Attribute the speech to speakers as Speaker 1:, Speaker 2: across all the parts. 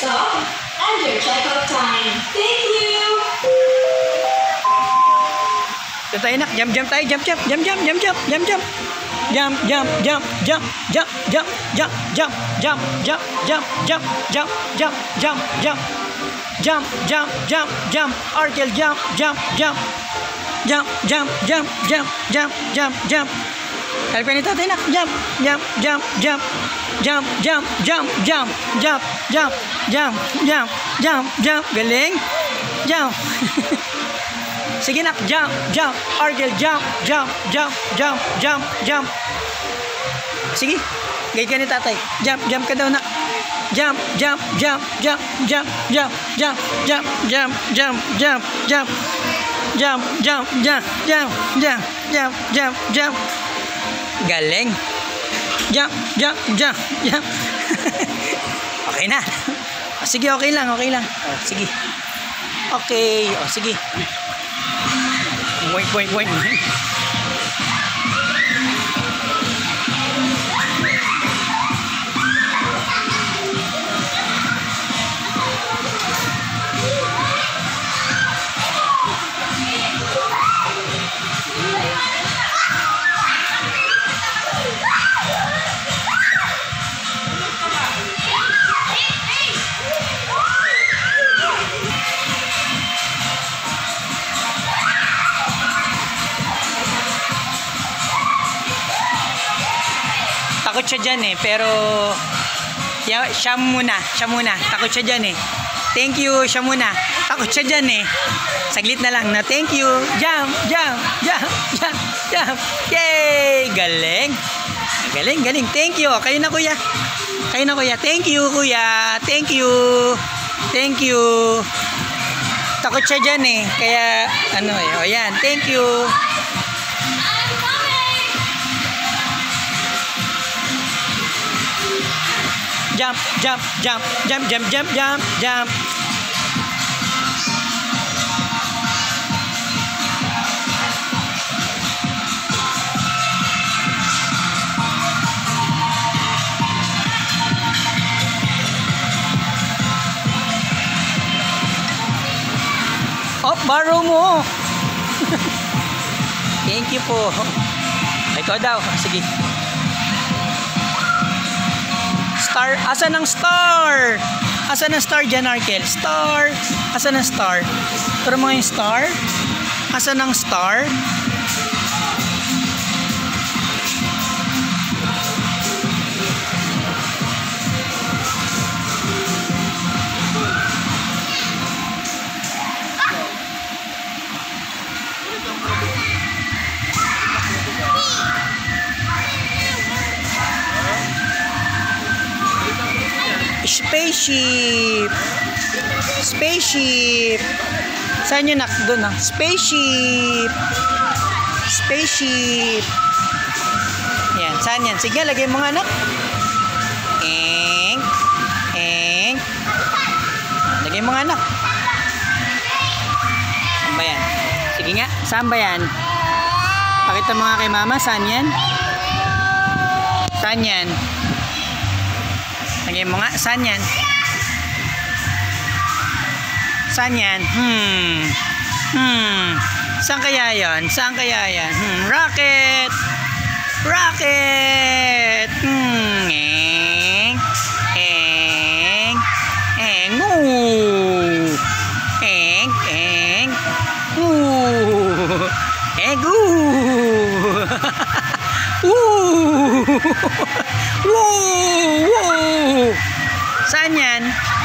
Speaker 1: stop and your checkout time. Thank you!
Speaker 2: Doon tayo nak, jump tayo, jump. Arkel, jump. Kali nito tayo nak, jump. Galing. Jump. Sige nak, jump. Argel, jump. Sige, gaya ka ni tatay. Jump ka daw nak. Jump. Galing. Jump. Okay na. Sige, okay lang. Sige. Okay. Sige. Wait. Takot siya dyan pero siya muna. Takot siya dyan Thank you, siya muna. Takot siya dyan Saglit na lang na thank you. Jump. Yay! Galing. Thank you. Kayo na kuya. Thank you kuya. Thank you. Takot siya dyan Kaya o yan. Thank you. Jump. Borrow mo. Thank you po. Ikaw daw. Sige. Star. Asan ang star? Asan ang star dyan, Arkel? Star. Asan ang star? Turo mo yung star. Asan ang star? Spaceship. Saan yun nak? Doon Spaceship. Yan, saan yan? Sige, lagay mo nga nak. Lagay mo nga nak. Saan ba yan? Sige nga, saan ba yan? Pakita mo nga kay mama, saan yan? Lagay mo nga, saan yan? Saan kaya yan? Rocket.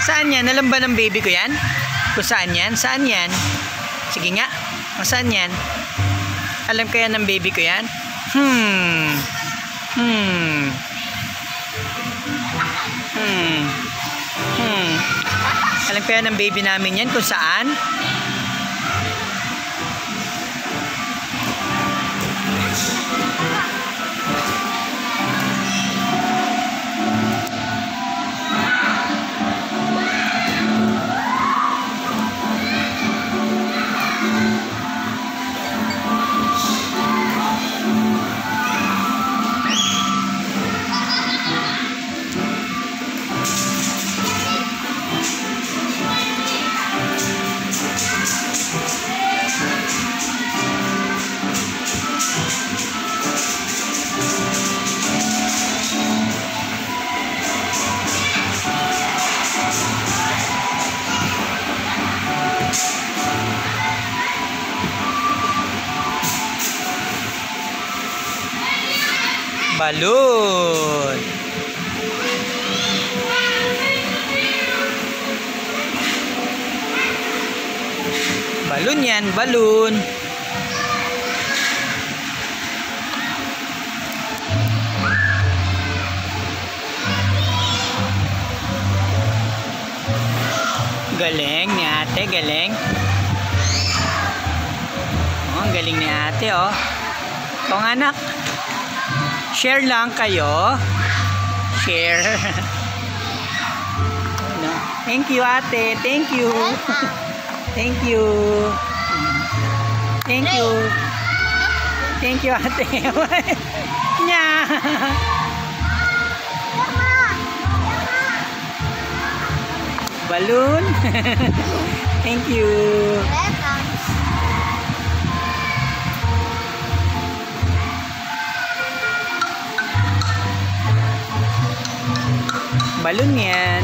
Speaker 2: Saan yan? Alam ba ng baby ko yan? Kung saan yan? Sige nga. Saan yan? Alam kaya ng baby ko yan? Alam kaya ng baby namin yan kung saan? Balloon. Balloon yan, balloon. Galing ni ate, galing. Oh, ang galing ni ate, oh. Kung anak, share lang kayo. Share. No. Thank you, ate. Thank you. Thank you. Thank you. Thank you, ate. Nya. Balloon. Thank you. Balloon yan.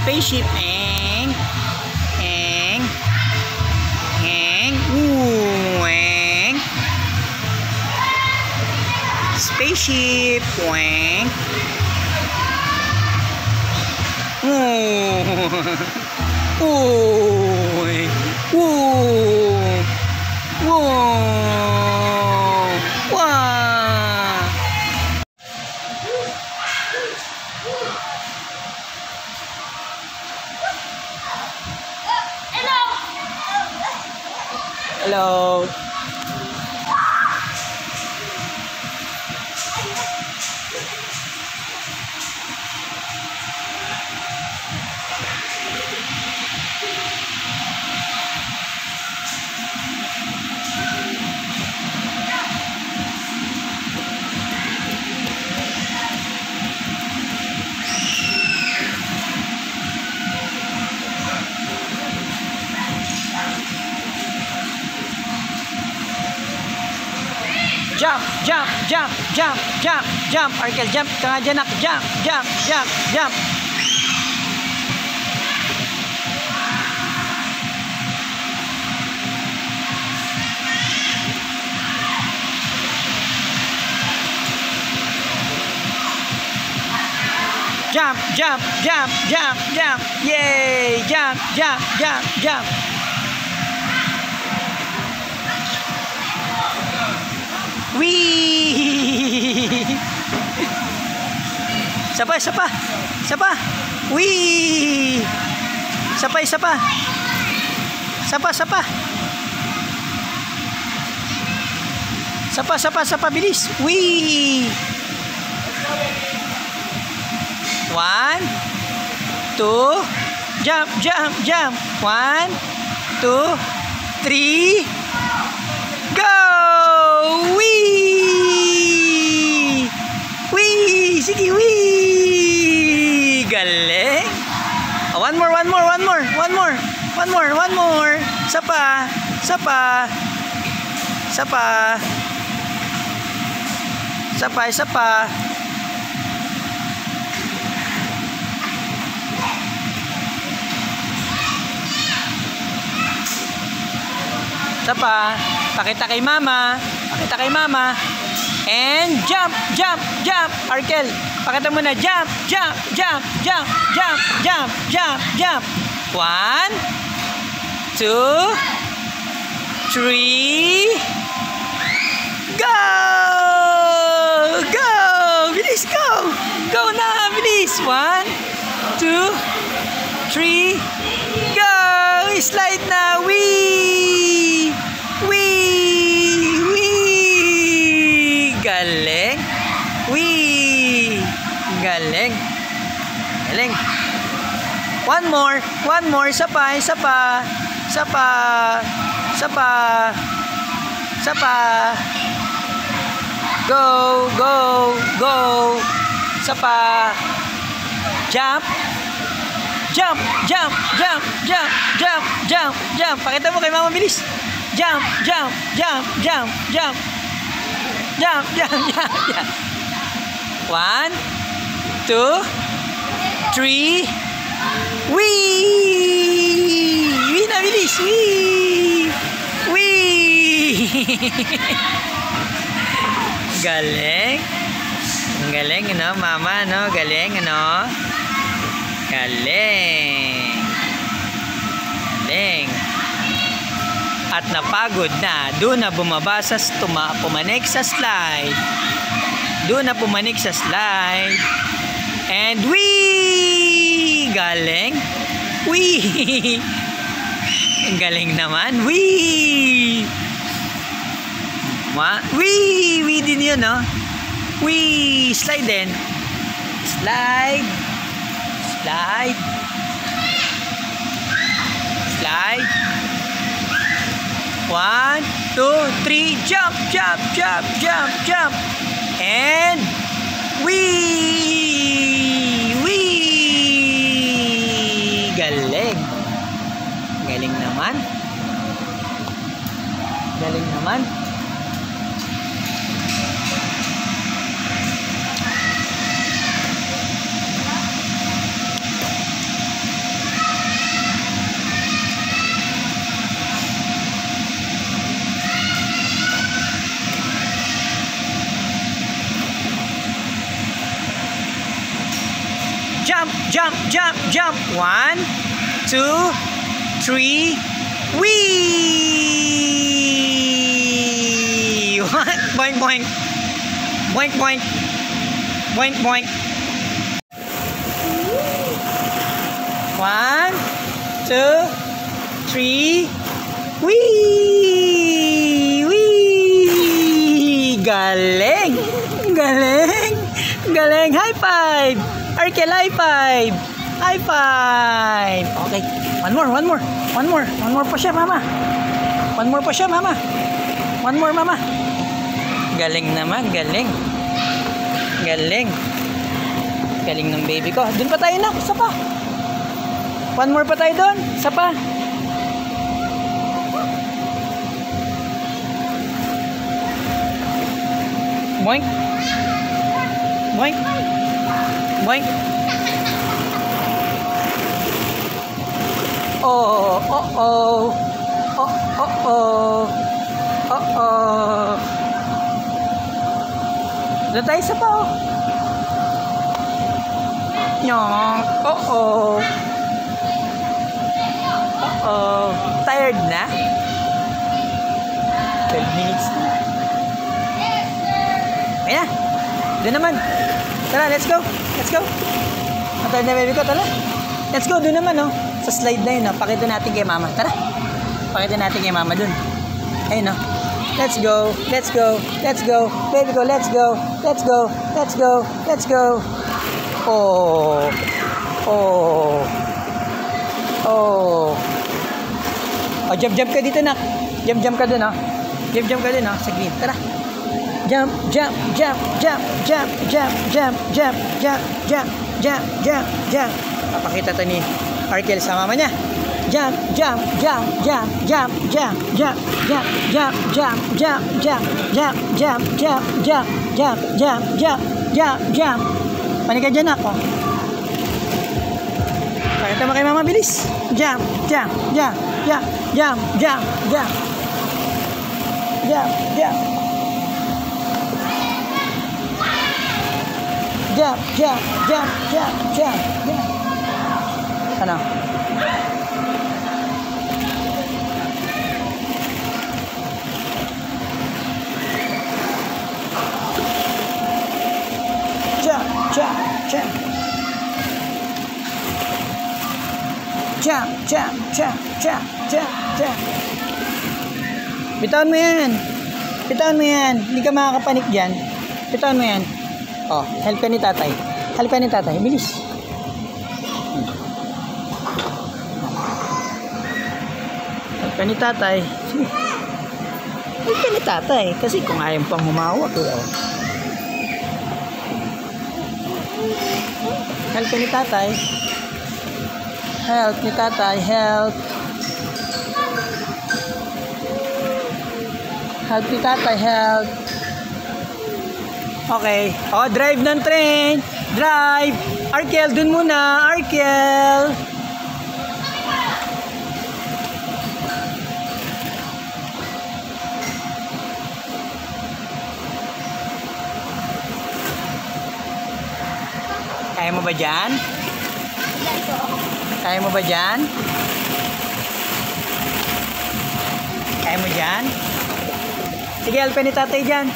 Speaker 2: Spaceship, eng, eng, eng, eng. Spaceship, weng. Hello. Jump, jump, jump, jump, jump, jump. Arkel, jump. Ka nga dyan, nak. Jump, jump, jump, jump. Jump, jump, jump, jump, jump. Yay! Jump, jump, jump, jump. Wee! Sapa, sapa. Sapa. Wee! Sapa, sapa. Sapa, sapa. Sapa, sapa, sapa, bilis. Wee! 1, 2, jump, jump, jump. 1, 2, 3, go! Wee! Wee! Sige, wee! Galing! Oh, one more. Sapa. Sapa. Sapa. Sapa, sapa. Sapa. Pakita kay mama. Pakita kay mama. And jump, jump, jump. Arkel, pakita mo na. Jump, jump, jump, jump, jump, jump, jump, jump. 1, 2, 3. Go! Go! Bilis, go! Go na, bilis. 1, 2, 3. Go! Slide na. Wee! Wee! Wee! Galing! Wee! Galing! Galing! One more. Isa pa. Go. Isa pa. Jump. Pakita mo kay mama, bilis. Jump. 1, 2, 3. Wee na, bilis. Wee. Galing. Ang galing, no, mama, no? Galing. At napagod na, doon na bumaba sa pumanik sa slide. And wee! Galing. Wee! Ang galing naman. Wee! Wee din yun, no? Wee! Slide din. Slide. 1, 2, 3, jump. And wee! Galing naman. Jump. 1, 2, 3. Wee! Boink. 1, 2, 3. Wee! Galing. High five. Arkel, high five. Okay. One more pa siya, mama. One more, mama. Galing naman. Galing ng baby ko. Doon pa tayo, isa pa. One more pa tayo doon. Isa pa. Boink. Oh. Doon tayo sa pa, oh. Tired na? 12 minutes na. Ayan. Doon naman. Tara, let's go. Ang tired na baby ko, tara. Let's go, doon naman, oh. Sa slide na yun, oh. Pakita natin kay mama. Tara. Pakita natin kay mama doon. Ayun, oh. Let's go. Baby ko, let's go. Oh. Jump ka dito, nak. Jump ka dun, oh. Jump ka dun, oh. Sa green. Tara. Jump. Papakita to ni Arkel sa mama niya. Jump. Panik ka dyan, ako. Pakita mo kay mama, bilis. Jump. Ano? Jump. Bitawan mo yan. Hindi ka makakapanik dyan. Bitawan mo yan. Oh, help ka ni tatay. Bilis. Help ka ni tatay. Help ka ni tatay. Kasi kung ayaw pang humawak. Help ka ni tatay. Help ni tatay. Help. Help ni tatay. Help. Okay. Oh, drive ng train. Drive. Arkel, dun muna. Arkel. Kaya mo ba dyan? Kaya mo ba dyan? Kaya mo dyan? Sige, alpin ni tatay dyan.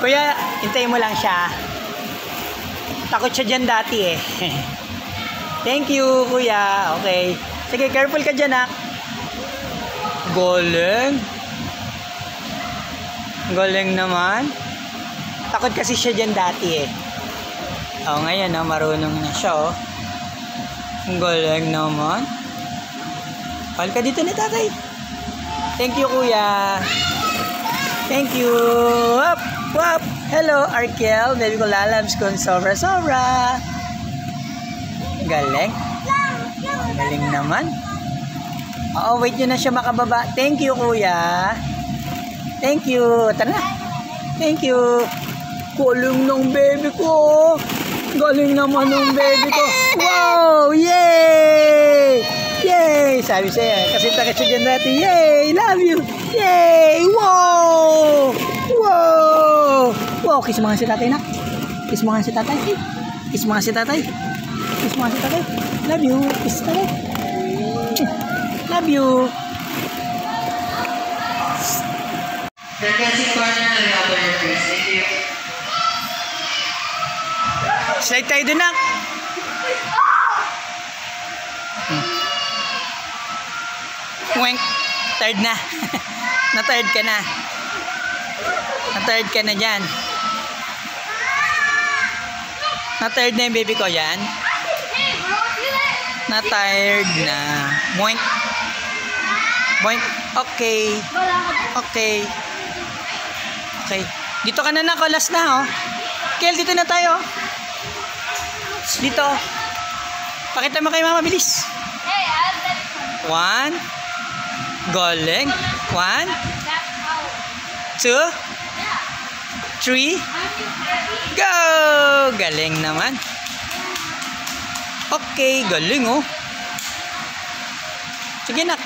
Speaker 2: Kuya, hintayin mo lang siya. Takot siya dyan dati eh. Thank you, kuya. Okay. Sige, careful ka dyan, ha. Galing. Galing naman. Takot kasi siya dyan dati eh. Oh, ngayon, oh, marunong na siya, oh. Galing naman. Pal ka dito ni tatay. Thank you, kuya. Thank you. Wap, wap. Hello, Arkel. Baby ko lalabs kung sobra-sobra. Galing. Galing naman. Oo, wait nyo na siya makababa. Thank you, kuya. Thank you. Tara na. Thank you. Galing ng baby ko. Galing naman ng baby ko. Wow! Yay! Yay! Sabi sa'yo, kasi takot siya dyan dati. Yay! Love you! Yay! Wow! Wow! Wow! Kiss mo nga si tatay, nak. Kiss mo nga si tatay. Kiss mo nga si tatay. Kiss mo nga si tatay. Love you. Kiss tatay. Love you.
Speaker 1: Vacancy corner and the other please. Thank you.
Speaker 2: Slide tayo dun, nak. Wink. Third na. Na-third ka na. Na-third ka na dyan. Na-third na yung baby ko yan. Na-tired na. Boink. Boink. Okay. Okay. Okay. Dito ka na, nakulas na, oh. Kel, dito na tayo. Dito. Pakita mo kay mama, bilis. 1. Galing. 1, 2, 3. Go! Galing naman. Okay, galing, oh. Sige, nak.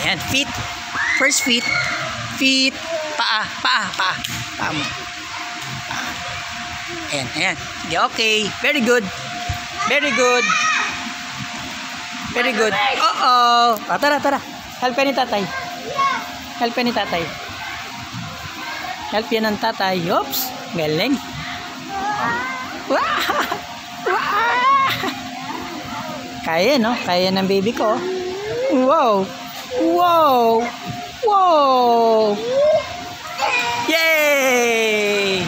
Speaker 2: Ayan, feet. First feet. Feet. Paa, paa, paa. Paa mo. Ayan, ayan. Sige, okay. Very good. Very good. Very good. Uh-oh. Ah, tara, tara. Help ni tatay. Help ni tatay. Help yan ng tatay. Oops. Galing. Wah! Wah! Kaya, no? Kaya ng baby ko. Wow! Wow! Wow! Yay!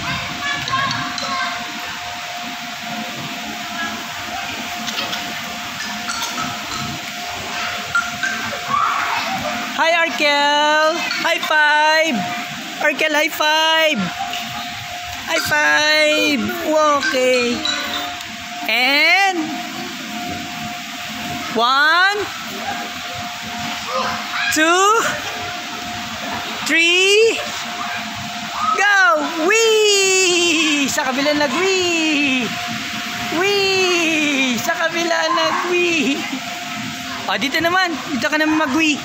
Speaker 2: Hi, Arkel! High five! Arkel, high five! High five! Okay. And 1, 2, 3, go! Wee! Sa kabila nag-wee! Wee! Sa kabila nag-wee! O, dito naman. Dito ka naman mag-wee.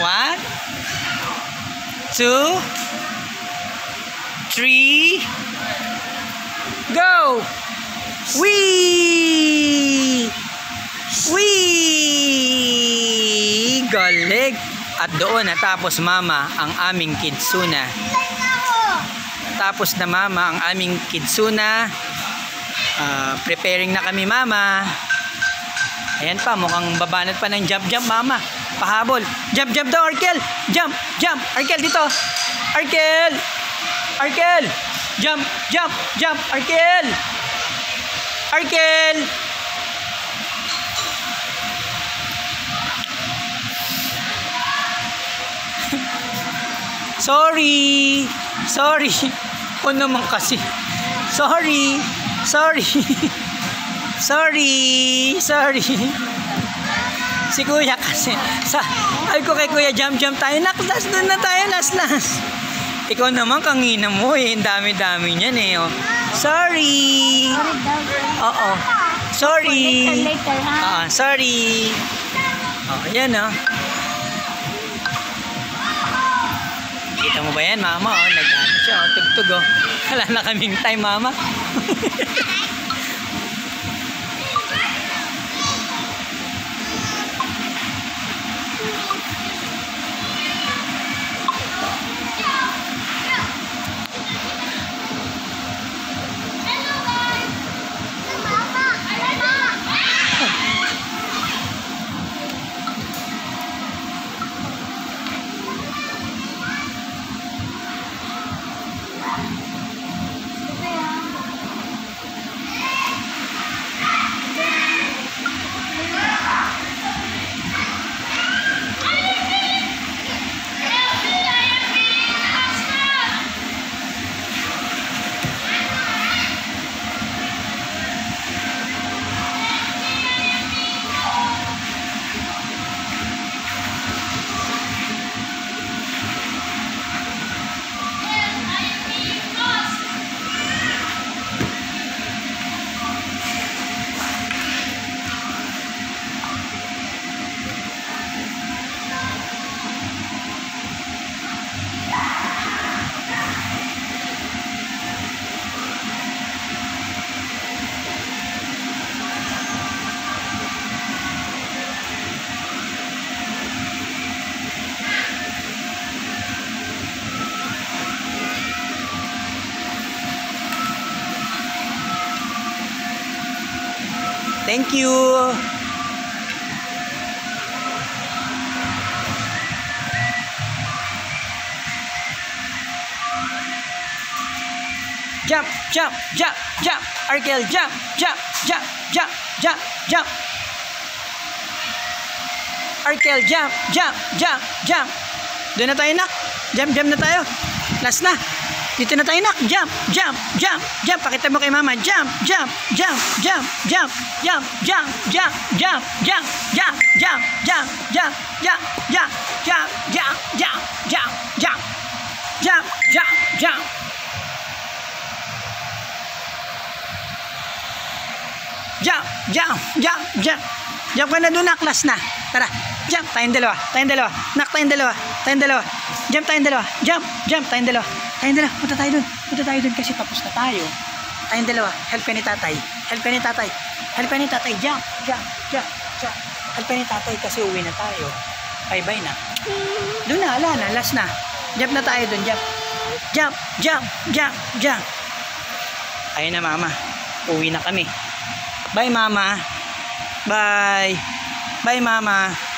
Speaker 2: 1, 2, 3, go! Wee! Wee! Galing! At doon natapos mama ang aming Kidsuna. Tapos na mama ang aming Kidsuna. Preparing na kami, mama. Ayan pa, mukhang babanat pa ng jump mama. Pahabol. Jump daw, Arkel. Jump. Arkel, dito. Arkel. Jump. Arkel. Sorry. Sorry. O naman kasi. Sorry. Sorry. Sorry. Sorry. Si Kuya kasi. Ay ko kay Kuya, jump tayo. Naklas doon na tayo. Las. Ikaw naman, kangina mo eh. Ang dami-dami niyan eh. Oh. Sorry. Oo. Sorry.
Speaker 3: Later, ha?
Speaker 2: Sorry. Oh, ayan oh. Kita mo ba yan, Mama? Oh, nag-ano siya. Oh, tugtog oh. Wala na kaming time, Mama. Thank you. Jump. Arkel, jump. Arkel, jump. Doon na tayo, nak. Jump na tayo. Last na. Dito na tayo, nak. Jump. Pakita mo kay Mama. Jump. Jump ka na doon, nak. Last na. Tara. Jump. Tayong dalawa. Nak, tayong dalawa. Jump tayong dalawa. Jump tayong dalawa. Punta tayo doon kasi tapos na tayo. Tayong dalawa. Help ka ni tatay. Jump. Help ka ni tatay kasi uwi na tayo. Bye-bye na. Doon na, ala na. Last na. Jump na tayo doon. Jump. Ayun na, Mama. Uwi na kami. Bye, Mama. Bye, Mama.